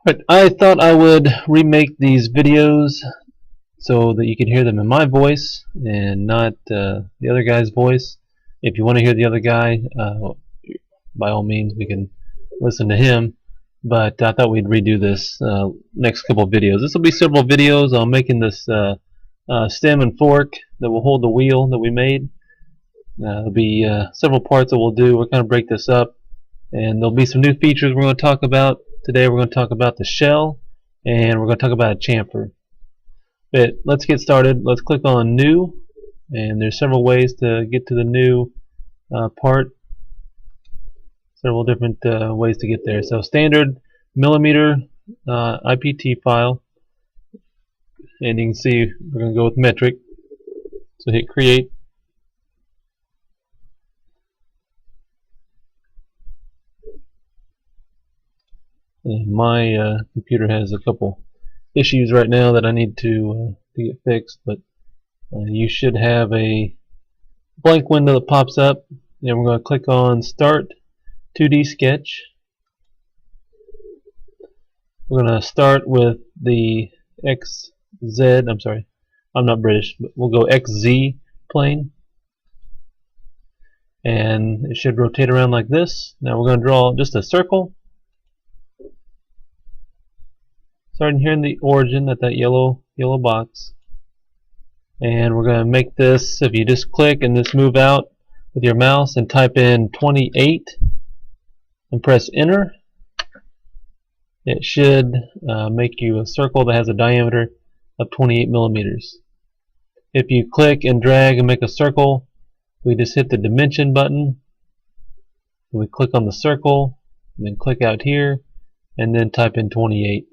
But I thought I would remake these videos so that you can hear them in my voice and not the other guy's voice. If you want to hear the other guy, by all means, we can listen to him. But I thought we'd redo this next couple of videos. This will be several videos on making this stem and fork that will hold the wheel that we made. There'll be several parts that we'll do. We'll kind of break this up, and there'll be some new features we're going to talk about. Today we're going to talk about the shell, and we're going to talk about a chamfer. But let's get started. Let's click on New, and there's several ways to get to the new part. Several different ways to get there. So standard millimeter IPT file, and you can see we're going to go with metric. So hit create. And my computer has a couple issues right now that I need to get fixed, but you should have a blank window that pops up, and we're going to click on Start 2D Sketch. We're going to start with the XZ, I'm sorry, I'm not British, but we'll go XZ plane, and it should rotate around like this. Now we're going to draw just a circle, starting here in the origin at that yellow box. And we're going to make this, if you just click and just move out with your mouse and type in 28 and press enter, it should make you a circle that has a diameter of 28 millimeters. If you click and drag and make a circle, we just hit the dimension button, and we click on the circle, and then click out here, and then type in 28.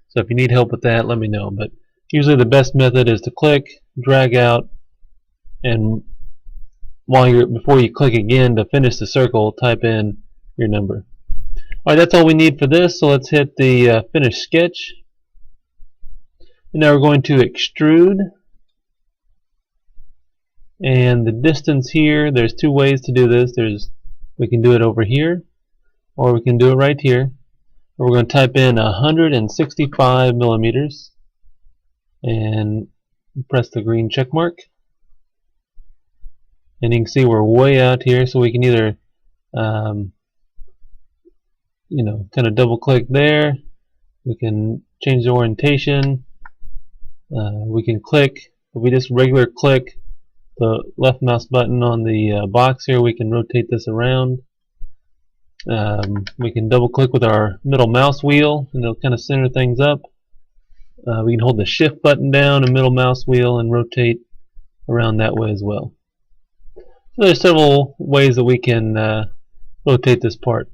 So if you need help with that, let me know. But usually the best method is to click, drag out, and before you click again to finish the circle, type in your number. Alright, that's all we need for this, so let's hit the finish sketch. And now we're going to extrude. And the distance here, there's two ways to do this. We can do it over here, or we can do it right here. We're going to type in 165 millimeters and press the green check mark. And you can see we're way out here, so we can either kind of double click there. We can change the orientation. We can click. If we just regular click the left mouse button on the box here, we can rotate this around. We can double click with our middle mouse wheel, and it'll kind of center things up. We can hold the shift button down and middle mouse wheel and rotate around that way as well. So there's several ways that we can rotate this part.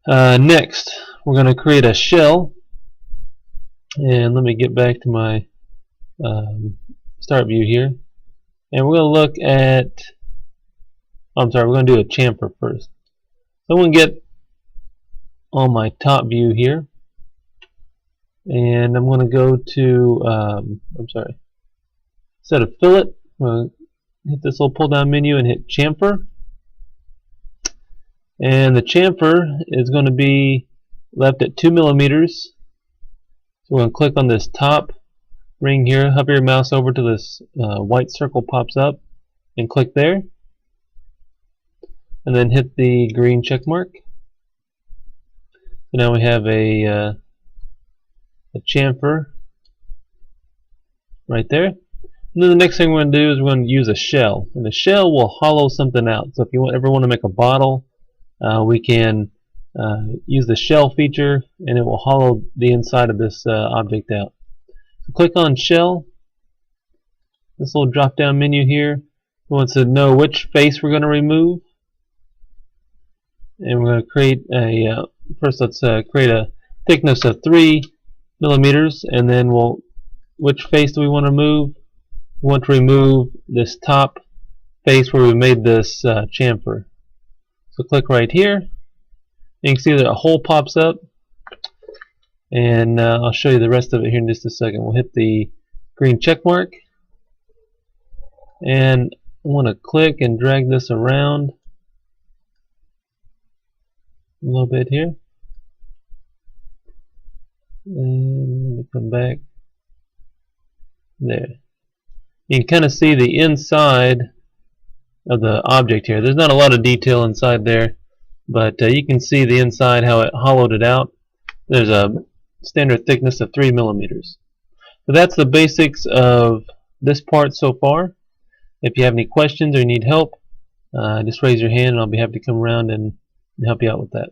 Next, we're going to create a shell, and let me get back to my start view here, and we're going to look at we're going to do a chamfer first. So I'm going to get on my top view here, and I'm going to go to instead of fillet, I'm going to hit this little pull down menu and hit chamfer. And the chamfer is going to be left at 2 millimeters. So we're going to click on this top ring here, hover your mouse over to this white circle pops up, and click there. And then hit the green check mark. So now we have a chamfer right there. And then the next thing we're going to do is we're going to use a shell. And the shell will hollow something out. So if you ever want to make a bottle, we can use the shell feature, and it will hollow the inside of this object out. So click on shell. This little drop down menu here wants to know which face we're going to remove. And we're going to create a first let's create a thickness of 3 millimeters, and then which face do we want to remove? We want to remove this top face where we made this chamfer. So click right here. You can see that a hole pops up, and I'll show you the rest of it here in just a second. We'll hit the green check mark, and I want to click and drag this around a little bit here. And let me come back. There. You can kind of see the inside of the object here. There's not a lot of detail inside there, but you can see the inside, how it hollowed it out. There's a standard thickness of 3 millimeters. So that's the basics of this part so far. If you have any questions or need help, just raise your hand and I'll be happy to come around and help you out with that.